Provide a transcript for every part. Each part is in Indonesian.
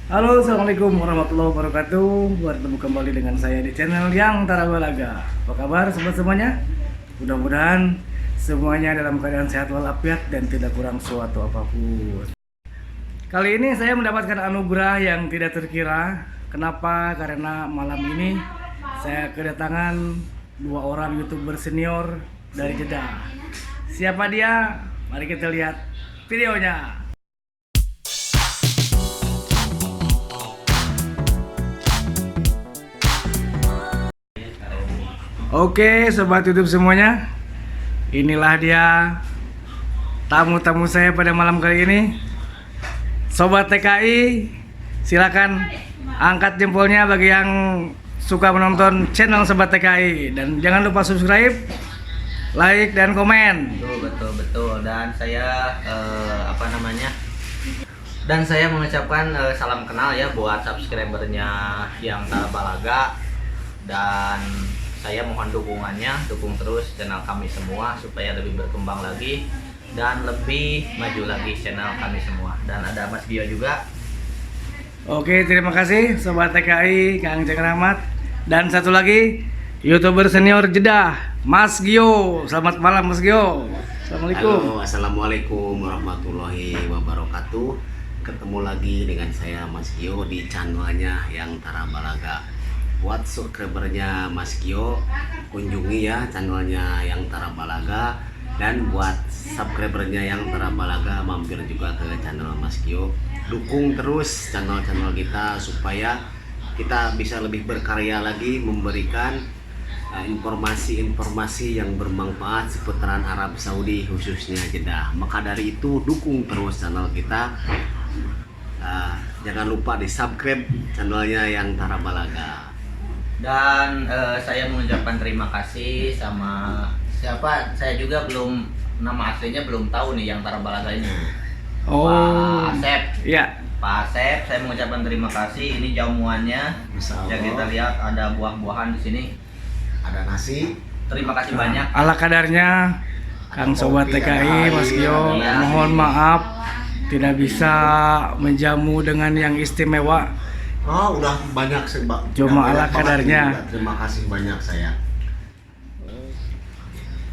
Halo, assalamualaikum warahmatullahi wabarakatuh. Bertemu kembali dengan saya di channel Yang Tarabalaga. Apa kabar sobat semuanya? Mudah-mudahan semuanya dalam keadaan sehat walafiat dan tidak kurang suatu apapun. Kali ini saya mendapatkan anugerah yang tidak terkira. Kenapa? Karena malam ini saya kedatangan dua orang YouTuber senior dari Jeddah. Siapa dia? Mari kita lihat videonya. Oke, sobat YouTube semuanya, inilah dia tamu-tamu saya pada malam kali ini. Sobat TKI, silakan angkat jempolnya bagi yang suka menonton channel Sobat TKI, dan jangan lupa subscribe, like, dan komen. Betul. Dan saya Dan saya mengucapkan salam kenal ya buat subscribernya Yang Tarabalaga, dan saya mohon dukungannya, dukung terus channel kami semua supaya lebih berkembang lagi dan lebih maju lagi channel kami semua. Dan ada Mas Gio juga. Oke, terima kasih Sobat TKI, Kang Ceng Rahmat. Dan satu lagi, YouTuber senior Jeddah, Mas Gio. Selamat malam Mas Gio. Assalamualaikum. Halo, assalamualaikum warahmatullahi wabarakatuh. Ketemu lagi dengan saya Mas Gio di channelnya Yang Tarabalaga. Buat subscribernya Mas Gio, kunjungi ya channelnya Yang Tarabalaga. Dan buat subscribernya Yang Tarabalaga, mampir juga ke channel Mas Gio. Dukung terus channel-channel kita supaya kita bisa lebih berkarya lagi, memberikan informasi-informasi yang bermanfaat seputaran Arab Saudi, khususnya Jeddah. Maka dari itu dukung terus channel kita. Jangan lupa di subscribe channelnya Yang Tarabalaga. Dan saya mengucapkan terima kasih sama siapa, saya juga belum, nama aslinya belum tahu nih Yang Tarabalaga ini. Pak Asep. Iya. Pak Asep, saya mengucapkan terima kasih. Ini jamuannya. Ya, kita lihat ada buah-buahan di sini. Ada nasi. Terima kasih banyak. Ala kadarnya, Kang Sobat TKI, Mas Gio, mohon maaf tidak bisa menjamu dengan yang istimewa. Oh, udah banyak sih, Mbak. Cuma ala kadarnya. Terima kasih banyak saya.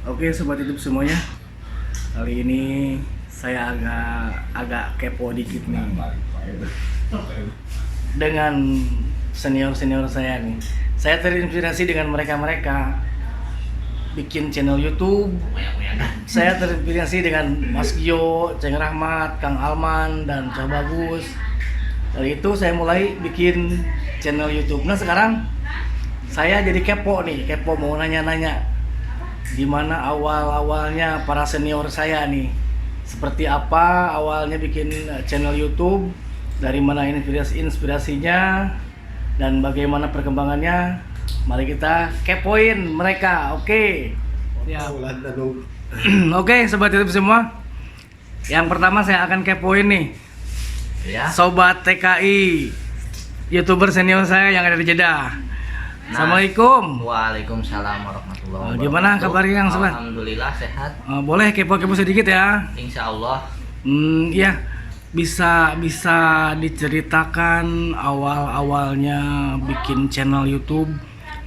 Oke, Sobat YouTube semuanya, kali ini saya agak kepo dikit nih dengan senior saya nih. Saya terinspirasi dengan mereka bikin channel YouTube. Saya terinspirasi dengan Mas Gio, Ceng Rahmat, Kang Alman, dan Cah Bagus. Dari itu saya mulai bikin channel YouTube. Nah sekarang saya jadi kepo mau nanya-nanya gimana awalnya para senior saya nih. Seperti apa awalnya bikin channel YouTube, dari mana inspirasinya, dan bagaimana perkembangannya. Mari kita kepoin mereka, oke? Ya. Oke, Sobat YouTube semua. Yang pertama saya akan kepoin nih. Ya. Sobat TKI, YouTuber senior saya yang ada di Jeddah. Assalamualaikum. Waalaikumsalam warahmatullahi wabarakatuh. Gimana kabarnya yang Sobat? Alhamdulillah sehat. Boleh kepo-kepo sedikit ya? Insya Allah. Ya, bisa diceritakan awalnya bikin channel YouTube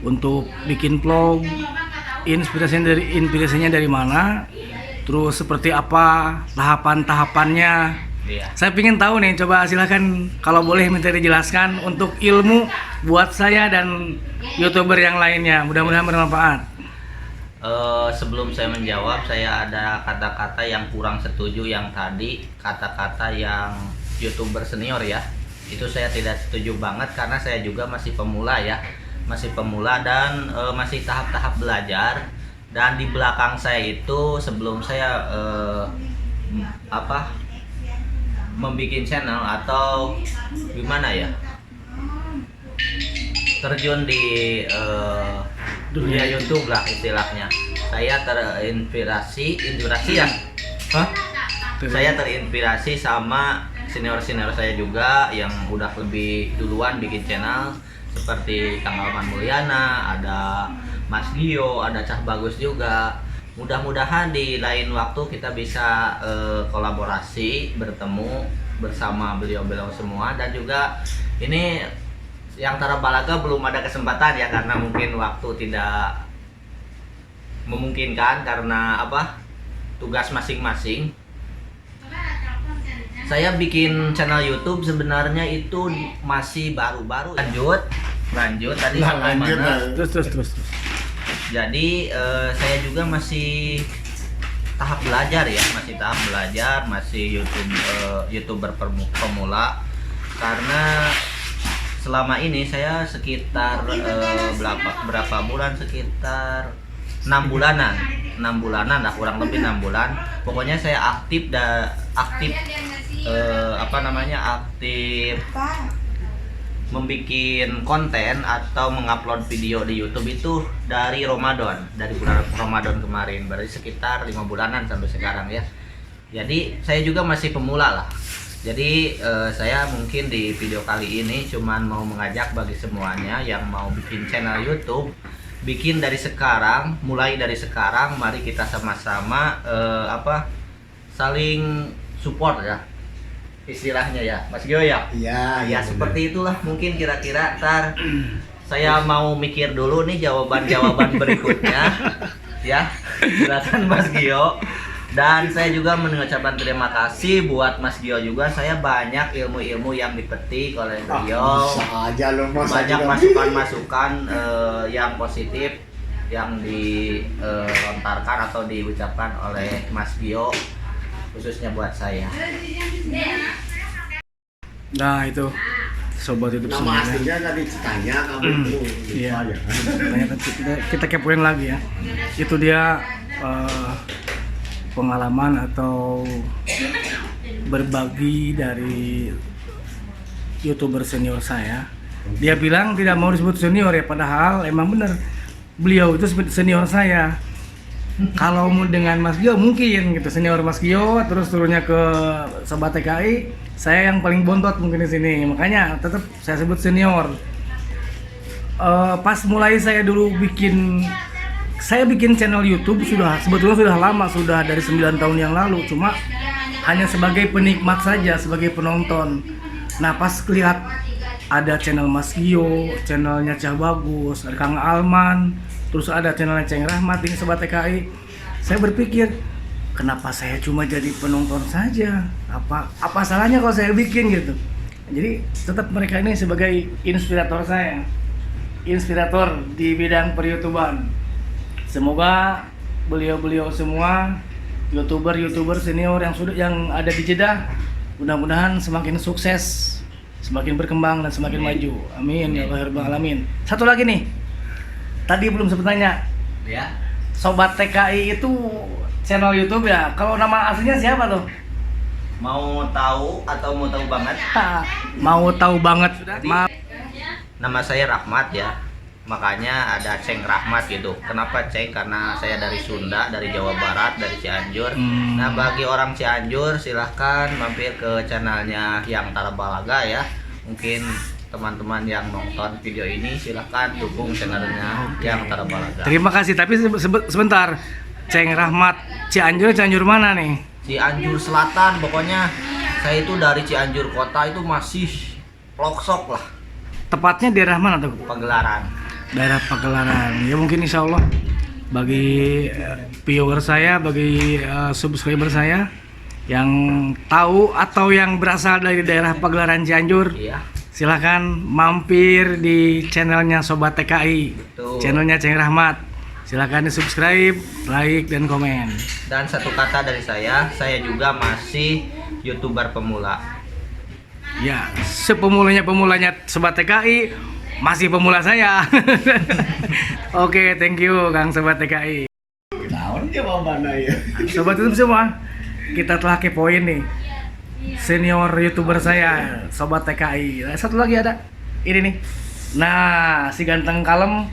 untuk bikin vlog, inspirasinya dari mana? Terus seperti apa tahapan-tahapannya? Iya. Saya ingin tahu nih, coba silakan kalau boleh minta dijelaskan untuk ilmu buat saya dan YouTuber yang lainnya. Mudah-mudahan bermanfaat. Sebelum saya menjawab, saya ada kata-kata yang kurang setuju yang tadi, kata-kata yang YouTuber senior ya. Itu saya tidak setuju banget karena saya juga masih pemula ya. Masih pemula dan masih tahap-tahap belajar. Dan di belakang saya itu sebelum saya membuat channel atau gimana ya, terjun di dunia YouTube lah istilahnya, saya terinspirasi ya. Saya terinspirasi sama senior saya juga yang udah lebih duluan bikin channel, seperti Kang Alman Mulyana, ada Mas Gio, ada Cah Bagus juga. Mudah-mudahan di lain waktu kita bisa kolaborasi, bertemu bersama beliau-beliau semua. Dan juga ini yang Tara Balaga belum ada kesempatan ya, karena mungkin waktu tidak memungkinkan karena tugas masing-masing. Saya bikin channel YouTube sebenarnya itu masih baru-baru. Lanjut tadi sampai mana? Terus. Jadi saya juga masih tahap belajar ya, masih YouTuber pemula, karena selama ini saya sekitar berapa bulan, sekitar 6 bulanan lah, kurang lebih 6 bulan. Pokoknya saya aktif membikin konten atau mengupload video di YouTube itu dari bulan Ramadan kemarin, berarti sekitar 5 bulanan sampai sekarang ya. Jadi saya juga masih pemula lah. Jadi saya mungkin di video kali ini cuman mau mengajak bagi semuanya yang mau bikin channel YouTube, mulai dari sekarang, mari kita sama-sama saling support ya, istilahnya ya, Mas Gio ya. Iya, Seperti itulah mungkin kira-kira. Saya mau mikir dulu nih jawaban berikutnya ya. Silakan Mas Gio. Dan saya juga mengucapkan terima kasih buat Mas Gio juga. Saya banyak ilmu-ilmu yang dipetik oleh beliau. Banyak masukan-masukan yang positif yang dilontarkan atau diucapkan oleh Mas Gio, khususnya buat saya. Nah itu sobat YouTube Nama semuanya. aslinya tadi ditanya kamu itu. Iya. Kita kepoin lagi ya. Itu dia pengalaman atau berbagi dari YouTuber senior saya. Dia bilang tidak mau disebut senior ya, padahal emang benar beliau itu senior saya. Kalau mau dengan Mas Gio mungkin gitu, senior Mas Gio, terus turunnya ke Sobat TKI, saya yang paling bontot mungkin di sini. Makanya tetap saya sebut senior. Pas mulai saya dulu bikin channel YouTube sebetulnya sudah lama, sudah dari 9 tahun yang lalu, cuma hanya sebagai penikmat saja, sebagai penonton. Nah pas lihat ada channel Mas Gio, channelnya Cah Bagus, ada Kang Alman, terus ada channelnya Ceng Rahmat, ini Sobat TKI. Saya berpikir, kenapa saya cuma jadi penonton saja? Apa salahnya kalau saya bikin gitu? Jadi tetap mereka ini sebagai inspirator saya, inspirator di bidang per-YouTuban. Semoga beliau-beliau semua YouTuber senior yang ada di Jeddah mudah-mudahan semakin sukses, semakin berkembang dan semakin maju. Amin ya Allah rabbal alamin. Satu lagi nih. Tadi belum sempat tanya. Ya. Sobat TKI itu channel YouTube ya. Kalau nama aslinya siapa tuh? Mau tahu atau mau tahu banget? Mau tahu banget. Nama saya Rahmat ya. Makanya ada Ceng Rahmat gitu. Kenapa Ceng? Karena saya dari Sunda, dari Jawa Barat, dari Cianjur. Nah bagi orang Cianjur silahkan mampir ke channelnya Yang Tara Balaga ya. Mungkin teman-teman yang nonton video ini silahkan dukung channelnya Yang Tara Balaga. Terima kasih. Tapi sebentar, Ceng Rahmat Cianjur mana nih? Cianjur Selatan pokoknya. Saya itu dari Cianjur kota itu masih Loksok lah. Tepatnya daerah mana tuh? Pagelaran. Daerah Pagelaran. Ya mungkin insya Allah bagi viewer saya, bagi subscriber saya yang tahu atau yang berasal dari daerah Pagelaran Cianjur, Iya. silahkan mampir di channelnya Sobat TKI. Betul. Channelnya Ceng Rahmat. Silahkan di subscribe, like, dan komen. Dan satu kata dari saya juga masih YouTuber pemula. Ya, pemulanya Sobat TKI, masih pemula saya. Oke, thank you Kang Sobat TKI. Tahun jawabannya ya. Sobat YouTube semua, kita telah kepoin nih senior YouTuber saya, Sobat TKI. Nah, satu lagi ada, ini nih. Nah, si ganteng kalem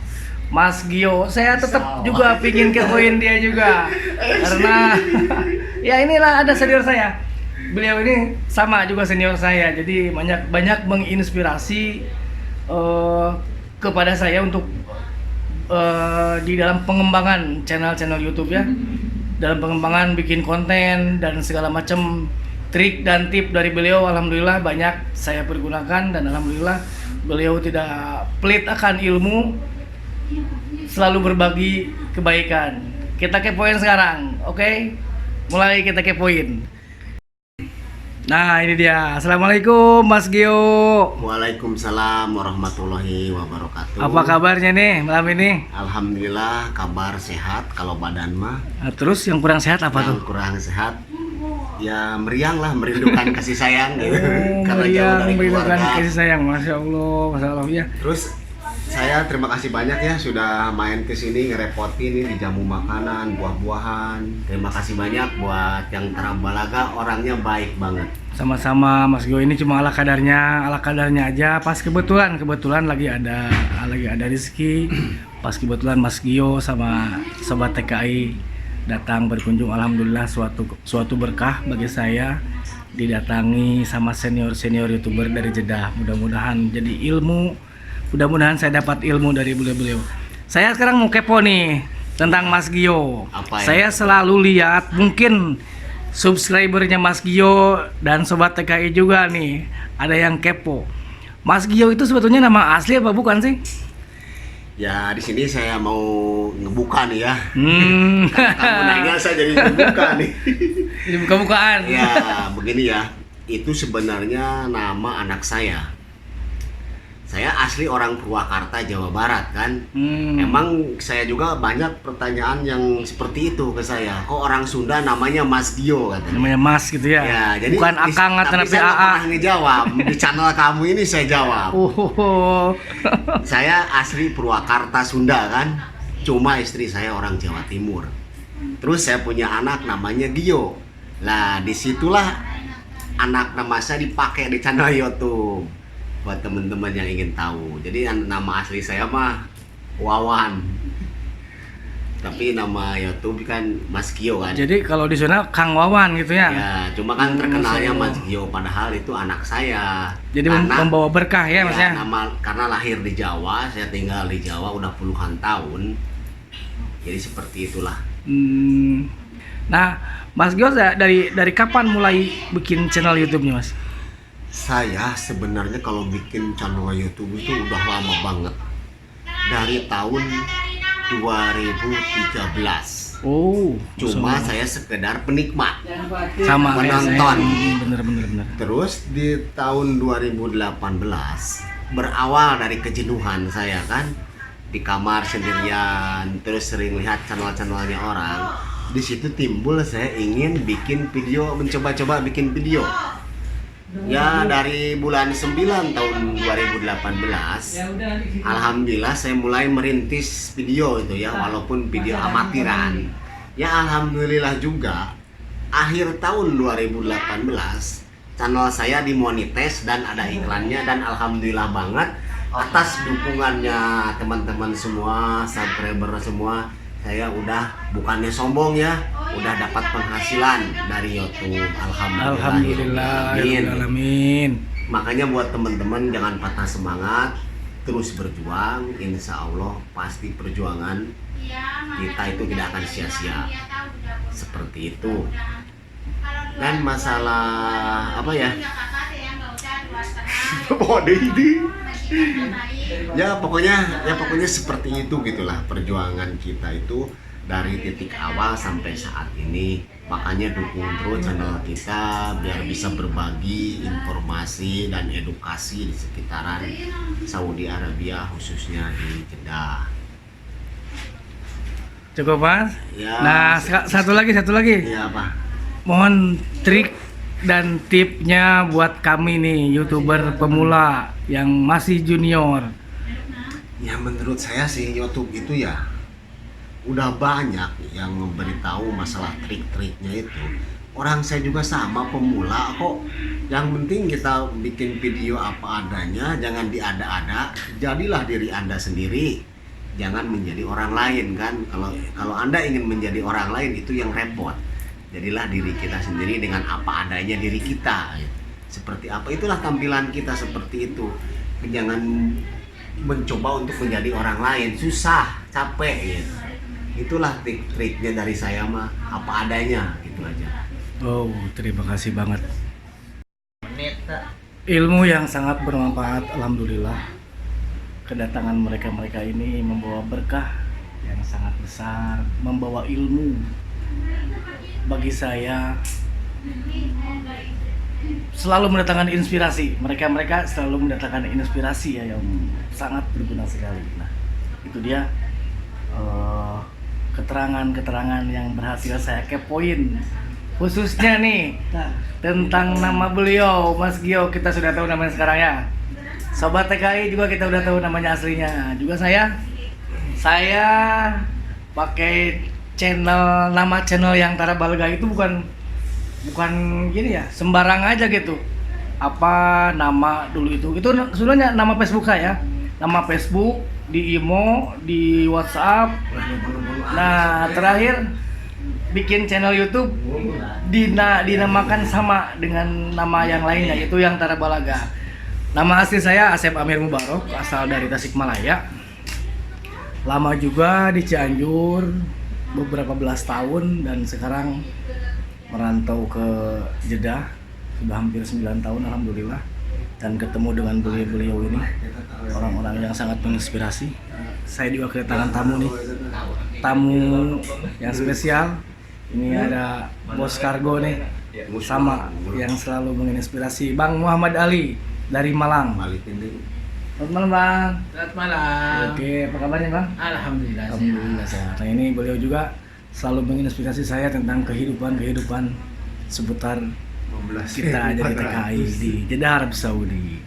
Mas Gio, saya tetap juga pingin kepoin dia juga. Karena ya inilah ada senior saya. Beliau ini sama juga senior saya, jadi banyak menginspirasi kepada saya untuk di dalam pengembangan channel YouTube ya, dalam pengembangan bikin konten dan segala macam. trik dan tip dari beliau alhamdulillah banyak saya pergunakan, dan alhamdulillah beliau tidak pelit akan ilmu, selalu berbagi kebaikan. Kita kepoin sekarang, oke? Mulai kita kepoin. Nah ini dia. Assalamualaikum Mas Gio. Waalaikumsalam warahmatullahi wabarakatuh. Apa kabarnya nih malam ini? Alhamdulillah kabar sehat, kalau badan mah. Nah, terus yang kurang sehat apa tuh? Yang kurang sehat ya meriang lah, merindukan kasih sayang gitu. Oh, Karena jauh meriang, dari merindukan keluarga. kasih sayang. Masya Allah ya. Terus saya terima kasih banyak ya sudah main ke sini ngerepotin nih, dijamu makanan, buah-buahan. Terima kasih banyak buat yang Tara Balaga, orangnya baik banget. Sama-sama Mas Gio, ini cuma ala kadarnya aja. Pas kebetulan lagi ada rezeki. Pas kebetulan Mas Gio sama sobat TKI datang berkunjung, alhamdulillah suatu berkah bagi saya didatangi sama senior YouTuber dari Jeddah. Mudah-mudahan jadi ilmu, mudah-mudahan saya dapat ilmu dari beliau. Saya sekarang mau kepo nih tentang Mas Gio. Apa ya? Saya selalu lihat, mungkin subscribernya Mas Gio dan sobat TKI juga nih ada yang kepo. Mas Gio itu sebetulnya nama asli apa bukan sih? Ya di sini saya mau ngebuka nih ya. Karena Kamu nanya saya jadi ngebuka nih. Ini buka-bukaan. Ya begini ya, itu sebenarnya nama anak saya. Saya asli orang Purwakarta, Jawa Barat kan. Emang saya juga banyak pertanyaan yang seperti itu ke saya. Kok orang Sunda namanya Mas Gio katanya. Namanya Mas gitu ya. Ya, jadi bukan Akang atau tapi saya nggak AA. pernah ngejawab. Di channel kamu ini saya jawab. Oh. Saya asli Purwakarta, Sunda kan. Cuma istri saya orang Jawa Timur. Terus saya punya anak namanya Gio. Lah disitulah anak nama saya dipakai di channel YouTube. Buat teman-teman yang ingin tahu. Jadi nama asli saya mah Wawan. Tapi nama YouTube kan Mas Gio kan. Jadi kalau di sana Kang Wawan gitu ya. Ya, cuma kan terkenalnya Mas Mas Gio, padahal itu anak saya. Jadi membawa berkah ya Mas ya. Karena lahir di Jawa, saya tinggal di Jawa udah puluhan tahun. Jadi seperti itulah. Nah, Mas Gio dari kapan mulai bikin channel YouTube-nya, Mas? Saya sebenarnya kalau bikin channel YouTube itu udah lama banget. Dari tahun 2013. Oh, Cuma saya sekedar penikmat. sama penonton. Bener. Terus di tahun 2018 berawal dari kejenuhan saya kan di kamar sendirian, terus sering lihat channel-channelnya orang. Di situ timbul saya ingin bikin video, mencoba-coba bikin video. Ya dari bulan 9 tahun 2018 alhamdulillah saya mulai merintis video itu ya, walaupun video amatiran. Ya alhamdulillah juga akhir tahun 2018 channel saya dimonetize dan ada iklannya, dan alhamdulillah banget atas dukungannya teman-teman semua, subscriber semua. Saya udah, bukannya sombong ya, udah dapat penghasilan dari YouTube. Alhamdulillah. Amin. Makanya buat teman-teman jangan patah semangat, terus berjuang. Insya Allah pasti perjuangan kita itu tidak akan sia-sia. Seperti itu. Dan masalah apa ya? Ya pokoknya seperti itu gitulah perjuangan kita itu dari titik awal sampai saat ini. Makanya dukung terus channel kita biar bisa berbagi informasi dan edukasi di sekitaran Saudi Arabia, khususnya di Jeddah. Cukup, Mas? Ya, Nah, satu lagi. Ya apa? Mohon trik dan tipnya buat kami nih YouTuber pemula yang masih junior. Ya menurut saya sih YouTube itu ya udah banyak yang memberitahu masalah trik-triknya itu. Orang saya juga sama pemula kok. Yang penting kita bikin video apa adanya, jangan diada-ada. Jadilah diri Anda sendiri. Jangan menjadi orang lain kan. Kalau Anda ingin menjadi orang lain itu yang repot. Jadilah diri kita sendiri dengan apa adanya diri kita. Seperti apa itulah tampilan kita, seperti itu. Jangan mencoba untuk menjadi orang lain, susah, capek gitu. Itulah trik-triknya dari saya mah, apa adanya gitu aja. Oh, terima kasih banget. ilmu yang sangat bermanfaat. Alhamdulillah, kedatangan mereka ini membawa berkah yang sangat besar, membawa ilmu bagi saya, selalu mendatangkan inspirasi. Mereka selalu mendatangkan inspirasi ya, yang sangat berguna sekali. Nah, itu dia keterangan-keterangan yang berhasil saya kepoin, khususnya nih tentang nama beliau, Mas Gio. Kita sudah tahu namanya sekarang ya. Sobat TKI juga kita udah tahu namanya aslinya. Juga saya pakai nama channel yang Tara Balaga itu bukan gini ya, sembarang aja gitu. Apa nama dulu itu sebenarnya nama Facebook saya, nama Facebook, di Imo, di WhatsApp. Nah, terakhir bikin channel YouTube dinamakan sama dengan nama yang lainnya, yaitu yang Tara Balaga. Nama asli saya Asep Amir Mubarok, asal dari Tasikmalaya. Lama juga di Cianjur, beberapa belas tahun, dan sekarang merantau ke Jeddah sudah hampir 9 tahun, alhamdulillah. Dan ketemu dengan beliau ini, orang-orang yang sangat menginspirasi. Saya juga kedatangan tamu nih, tamu yang spesial. Ini ada Bos Kargo nih, sama yang selalu menginspirasi, Bang Muhammad Ali dari Malang. Selamat malam, Bang. Selamat malam. Oke, apa kabarnya, Bang? Alhamdulillah. Alhamdulillah sehat. Nah, ini beliau juga selalu menginspirasi saya tentang kehidupan seputar kita jadi TKI di Jeddah, Arab Saudi.